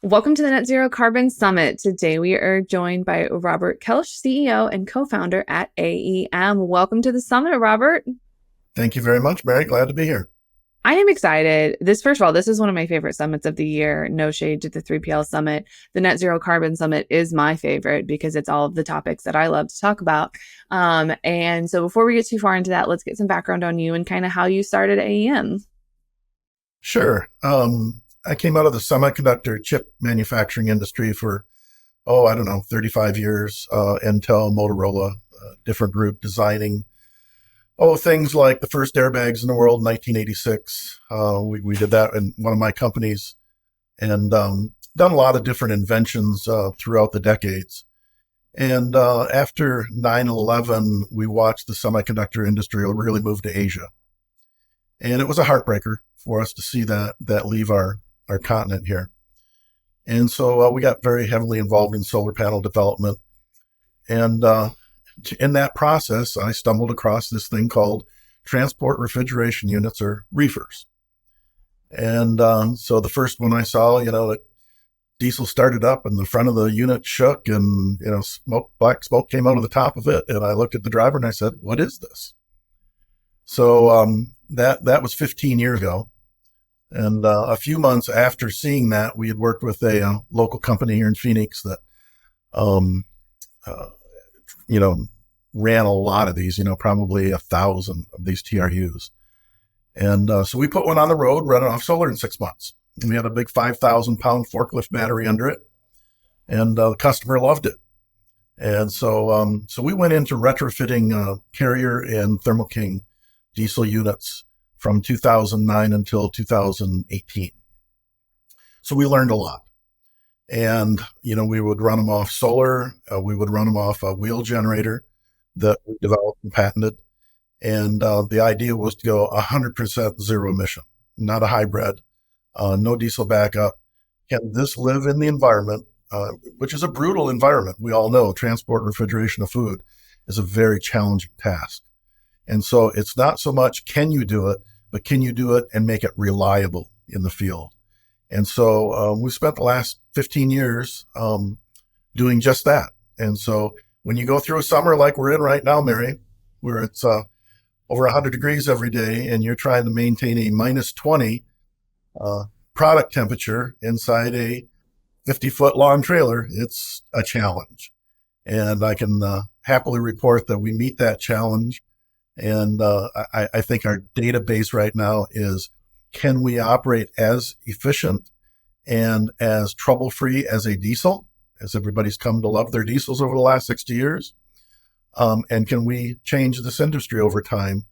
Welcome to the Net Zero Carbon Summit. Today we are joined by Robert Koelsch, CEO and co-founder at AEM. Welcome to the summit, Robert. Thank you very much, Mary. Glad to be here. I am excited. First of all, this is one of my favorite summits of the year. No shade to the 3PL Summit. The Net Zero Carbon Summit is my favorite because it's all of the topics that I love to talk about. And so before we get too far into that, let's get some background on you and kind of how you started AEM. Sure. I came out of the semiconductor chip manufacturing industry for, I don't know, 35 years, Intel, Motorola, different group designing, things like the first airbags in the world in 1986. We did that in one of my companies and done a lot of different inventions throughout the decades. And after 9/11, we watched the semiconductor industry really move to Asia. And it was a heartbreaker for us to see that leave our continent here. And so we got very heavily involved in solar panel development. And in that process, I stumbled across this thing called transport refrigeration units, or reefers. And so the first one I saw, diesel started up and the front of the unit shook and, black smoke came out of the top of it. And I looked at the driver and I said, "What is this?" So that was 15 years ago. And a few months after seeing that, we had worked with a local company here in Phoenix that, ran a lot of these, probably 1,000 of these TRUs. And so we put one on the road running off solar in 6 months. And we had a big 5,000-pound forklift battery under it. And the customer loved it. And so we went into retrofitting Carrier and Thermo King diesel units from 2009 until 2018. So we learned a lot. And, we would run them off solar. We would run them off a wheel generator that we developed and patented. And the idea was to go 100% zero emission, not a hybrid, no diesel backup. Can this live in the environment, which is a brutal environment? We all know transport and refrigeration of food is a very challenging task. And so it's not so much can you do it, but can you do it and make it reliable in the field? And so we spent the last 15 years doing just that. And so when you go through a summer like we're in right now, Mary, where it's over 100 degrees every day and you're trying to maintain a minus 20 product temperature inside a 50-foot long trailer, it's a challenge. And I can happily report that we meet that challenge. And I think our database right now is, can we operate as efficient and as trouble-free as a diesel, as everybody's come to love their diesels over the last 60 years? And can we change this industry over time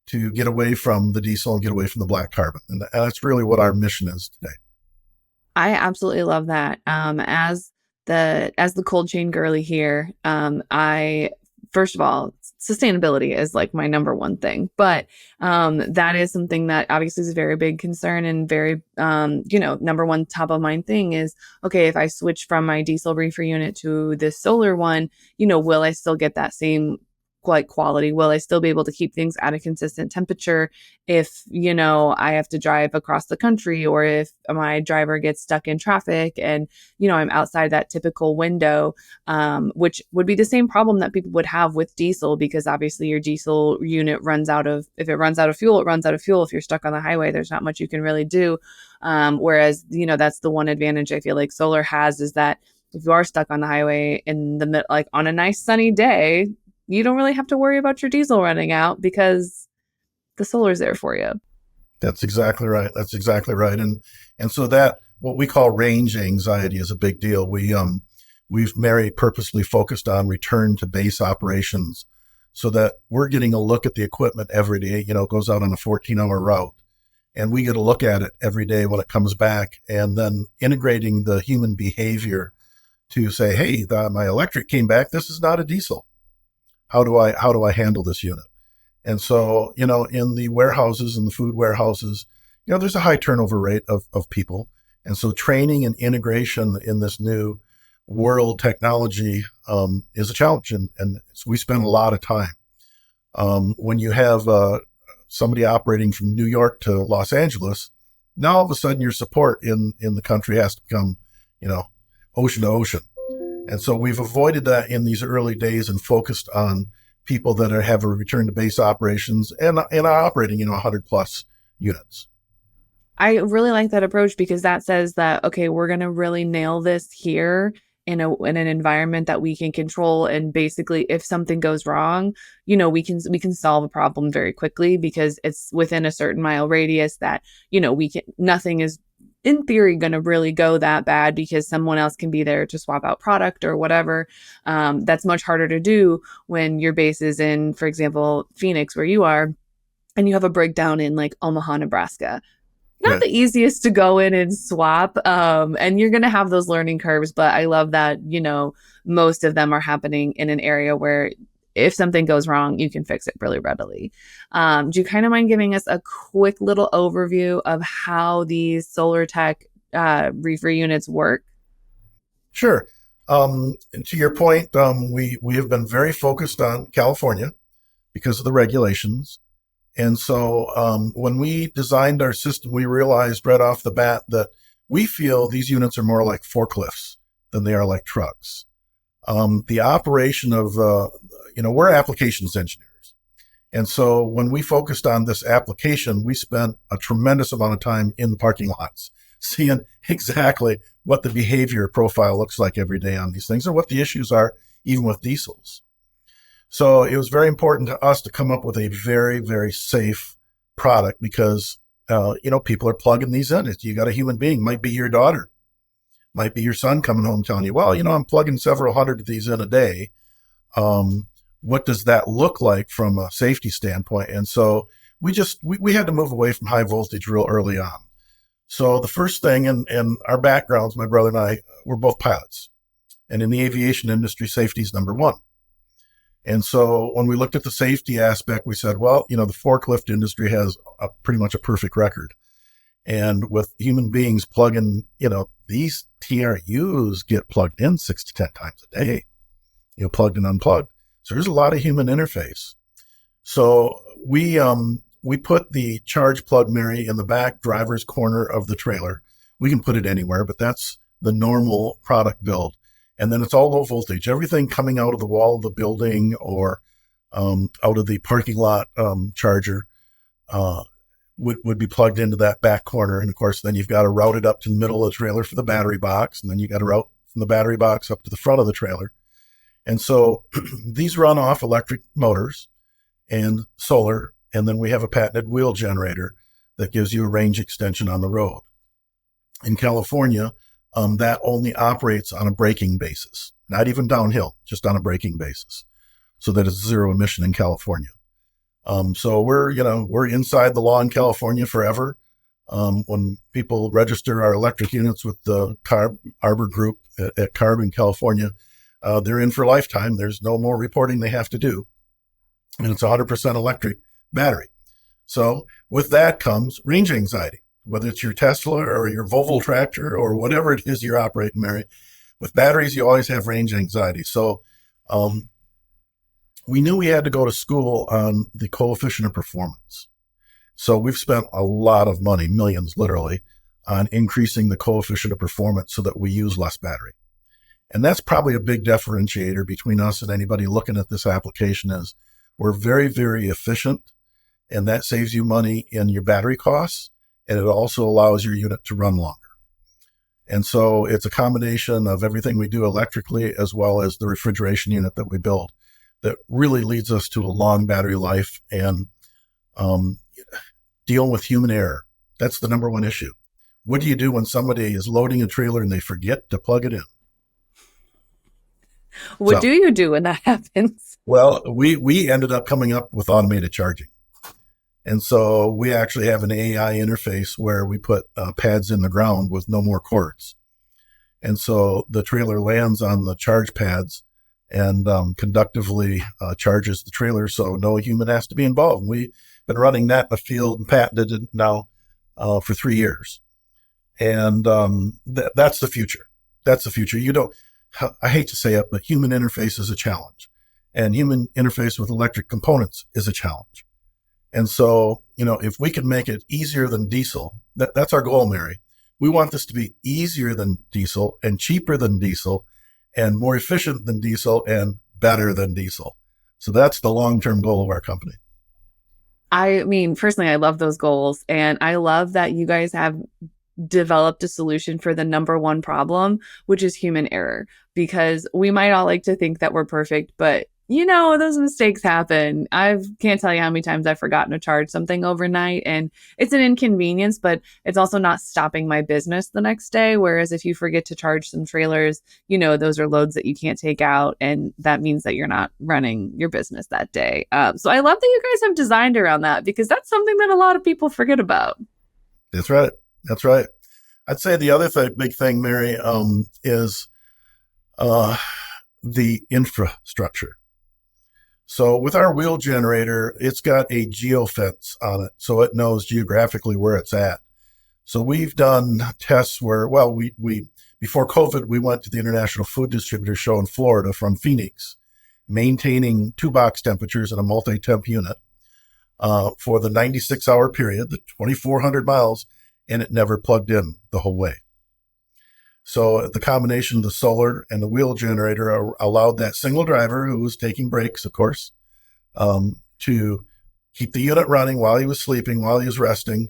to get away from the diesel and get away from the black carbon? And that's really what our mission is today. I absolutely love that. As the cold chain girly here, first of all, sustainability is like my number one thing, but that is something that obviously is a very big concern and very, number one top of mind thing is, okay, if I switch from my diesel reefer unit to this solar one, will I still get that same quality? Will I still be able to keep things at a consistent temperature if, I have to drive across the country, or if my driver gets stuck in traffic and, I'm outside that typical window, which would be the same problem that people would have with diesel, because obviously your diesel unit if it runs out of fuel, it runs out of fuel. If you're stuck on the highway, there's not much you can really do. Whereas, that's the one advantage I feel like solar has, is that if you are stuck on the highway in the mid, like on a nice sunny day, you don't really have to worry about your diesel running out because the solar's there for you. That's exactly right. And so that what we call range anxiety is a big deal. We've Mary purposely focused on return to base operations so that we're getting a look at the equipment every day. It goes out on a 14-hour route and we get a look at it every day when it comes back, and then integrating the human behavior to say, hey, my electric came back. This is not a diesel. How do I handle this unit? And so, in the warehouses and the food warehouses, there's a high turnover rate of people. And so training and integration in this new world technology is a challenge. And so we spend a lot of time. When you have somebody operating from New York to Los Angeles, now all of a sudden your support in the country has to become you know, ocean to ocean. And so we've avoided that in these early days and focused on people that have a return to base operations and are operating, 100 plus units. I really like that approach because that says that, okay, we're going to really nail this here in an environment that we can control. And basically, if something goes wrong, we can solve a problem very quickly because it's within a certain mile radius that, nothing is in theory going to really go that bad because someone else can be there to swap out product or whatever. That's much harder to do when your base is in, for example, Phoenix, where you are, and you have a breakdown in like Omaha, Nebraska. Not Right. the easiest to go in and swap. And you're going to have those learning curves, but I love that, most of them are happening in an area where if something goes wrong, you can fix it really readily. Do you kind of mind giving us a quick little overview of how these SolarTech reefer units work? Sure. And to your point, we have been very focused on California because of the regulations. And so when we designed our system, we realized right off the bat that we feel these units are more like forklifts than they are like trucks. The operation of, we're applications engineers. And so when we focused on this application, we spent a tremendous amount of time in the parking lots, seeing exactly what the behavior profile looks like every day on these things and what the issues are, even with diesels. So it was very important to us to come up with a very, very safe product because, people are plugging these in. You got a human being, might be your daughter, might be your son coming home telling you, well, I'm plugging several hundred of these in a day. What does that look like from a safety standpoint? And so we had to move away from high voltage real early on. So the first thing in our backgrounds, my brother and I, were both pilots. And in the aviation industry, safety is number one. And so when we looked at the safety aspect, we said, well, the forklift industry has pretty much a perfect record. And with human beings plugging, these TRUs get plugged in 6 to 10 times a day, plugged and unplugged. So there's a lot of human interface. So we put the charge plug, Mary, in the back driver's corner of the trailer. We can put it anywhere, but that's the normal product build. And then it's all low voltage. Everything coming out of the wall of the building or out of the parking lot charger would be plugged into that back corner. And of course, then you've got to route it up to the middle of the trailer for the battery box. And then you got to route from the battery box up to the front of the trailer. And so these run off electric motors and solar. And then we have a patented wheel generator that gives you a range extension on the road. In California, that only operates on a braking basis, not even downhill, just on a braking basis, so that it's zero emission in California. So we're inside the law in California forever. When people register our electric units with the Arbor Group at CARB in California, they're in for a lifetime. There's no more reporting they have to do. And it's 100% electric battery. So with that comes range anxiety. Whether it's your Tesla or your Volvo tractor or whatever it is you're operating, Mary, with batteries, you always have range anxiety. So we knew we had to go to school on the coefficient of performance. So we've spent a lot of money, millions literally, on increasing the coefficient of performance so that we use less battery. And that's probably a big differentiator between us and anybody looking at this application is we're very, very efficient, and that saves you money in your battery costs. And it also allows your unit to run longer. And so it's a combination of everything we do electrically as well as the refrigeration unit that we build that really leads us to a long battery life and dealing with human error. That's the number one issue. What do you do when somebody is loading a trailer and they forget to plug it in? What So, do you do when that happens? well, we ended up coming up with automated charging. And so we actually have an AI interface where we put pads in the ground with no more cords. And so the trailer lands on the charge pads and conductively charges the trailer. So no human has to be involved. We've been running that in the field and patented it now for 3 years. And that's the future. That's the future. I hate to say it, but human interface is a challenge. And human interface with electric components is a challenge. And so, if we can make it easier than diesel, that's our goal, Mary. We want this to be easier than diesel and cheaper than diesel and more efficient than diesel and better than diesel. So that's the long-term goal of our company. I mean, personally, I love those goals. And I love that you guys have developed a solution for the number one problem, which is human error. Because we might all like to think that we're perfect, but those mistakes happen. I can't tell you how many times I've forgotten to charge something overnight, and it's an inconvenience, but it's also not stopping my business the next day. Whereas if you forget to charge some trailers, those are loads that you can't take out, and that means that you're not running your business that day. So I love that you guys have designed around that, because that's something that a lot of people forget about. That's right. That's right. I'd say the other big thing, Mary, is the infrastructure. So with our wheel generator, it's got a geofence on it, so it knows geographically where it's at. So we've done tests where, we before COVID, we went to the International Food Distributor Show in Florida from Phoenix, maintaining 2 box temperatures in a multi-temp unit for the 96-hour period, the 2,400 miles, and it never plugged in the whole way. So the combination of the solar and the wheel generator allowed that single driver, who was taking breaks, of course, to keep the unit running while he was sleeping, while he was resting,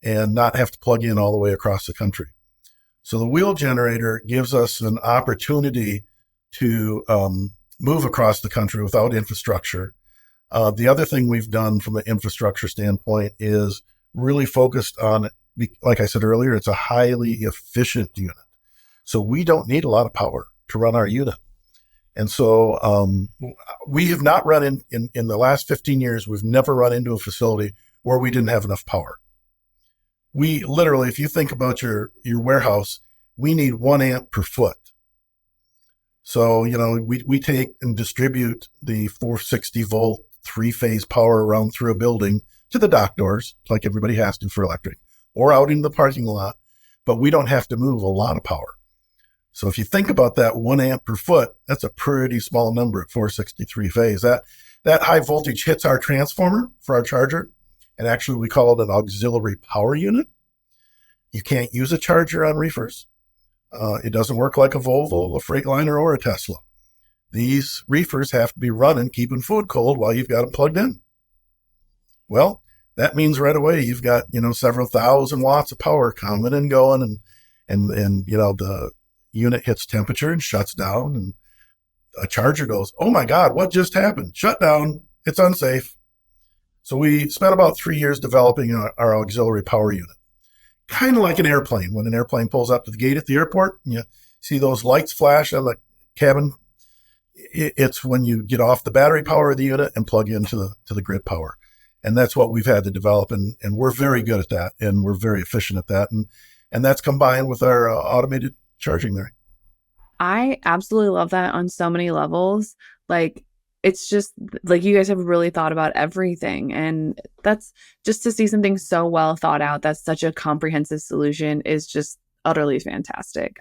and not have to plug in all the way across the country. So the wheel generator gives us an opportunity to move across the country without infrastructure. The other thing we've done from an infrastructure standpoint is really focused on, like I said earlier, it's a highly efficient unit. So we don't need a lot of power to run our unit. And so we have not run in the last 15 years, we've never run into a facility where we didn't have enough power. We literally, if you think about your warehouse, we need 1 amp per foot. So, we take and distribute the 460 volt 3-phase power around through a building to the dock doors, like everybody has to for electric, or out in the parking lot, but we don't have to move a lot of power. So if you think about that 1 amp per foot, that's a pretty small number at 463 phase. That high voltage hits our transformer for our charger, and actually we call it an auxiliary power unit. You can't use a charger on reefers. It doesn't work like a Volvo, a Freightliner, or a Tesla. These reefers have to be running, keeping food cold while you've got them plugged in. Well, that means right away you've got, several thousand watts of power coming and going, and the unit hits temperature and shuts down, and a charger goes, "Oh my God, what just happened? Shut down. It's unsafe." So we spent about 3 years developing our auxiliary power unit. Kind of like an airplane. When an airplane pulls up to the gate at the airport, and you see those lights flash on the cabin, it's when you get off the battery power of the unit and plug into the grid power. And that's what we've had to develop, and we're very good at that, and we're very efficient at that. And that's combined with our automated charging there. I absolutely love that on so many levels. Like, it's just like you guys have really thought about everything. And that's just to see something so well thought out. That's such a comprehensive solution is just utterly fantastic.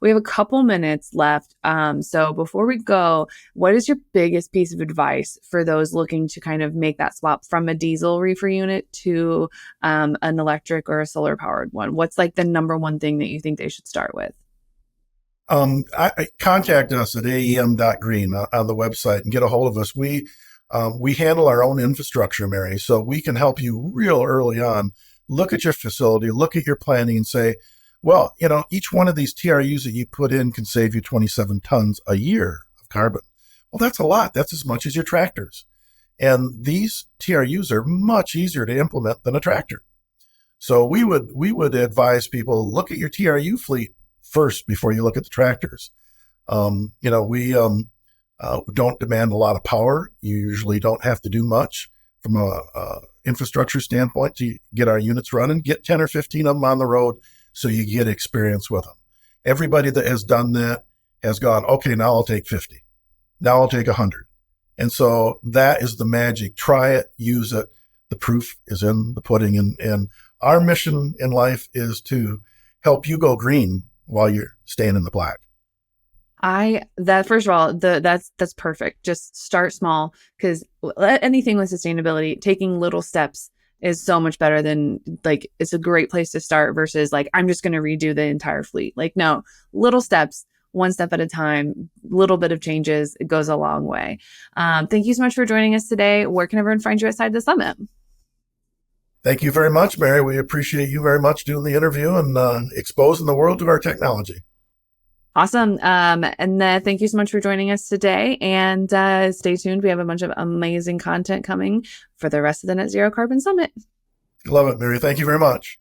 We have a couple minutes left. So before we go, what is your biggest piece of advice for those looking to kind of make that swap from a diesel reefer unit to an electric or a solar powered one? What's like the number one thing that you think they should start with? Contact us at AEM.green on the website and get a hold of us. We handle our own infrastructure, Mary, so we can help you real early on. Look at your facility, look at your planning, and say, well, each one of these TRUs that you put in can save you 27 tons a year of carbon. Well, that's a lot. That's as much as your tractors. And these TRUs are much easier to implement than a tractor. So we would advise people, look at your TRU fleet first before you look at the tractors. We don't demand a lot of power. You usually don't have to do much from a infrastructure standpoint to get our units running. Get 10 or 15 of them on the road so you get experience with them. Everybody that has done that has gone, okay, now I'll take 50. Now I'll take 100. And so that is the magic. Try it, use it. The proof is in the pudding. And our mission in life is to help you go green while you're staying in the black. First of all, that's perfect. Just start small, because anything with sustainability, taking little steps is so much better than like, it's a great place to start versus like, I'm just going to redo the entire fleet. Like, no, little steps, one step at a time, little bit of changes, it goes a long way. Thank you so much for joining us today. Where can everyone find you outside the summit? Thank you very much, Mary. We appreciate you very much doing the interview and exposing the world to our technology. Awesome. And thank you so much for joining us today. And stay tuned. We have a bunch of amazing content coming for the rest of the Net Zero Carbon Summit. Love it, Mary. Thank you very much.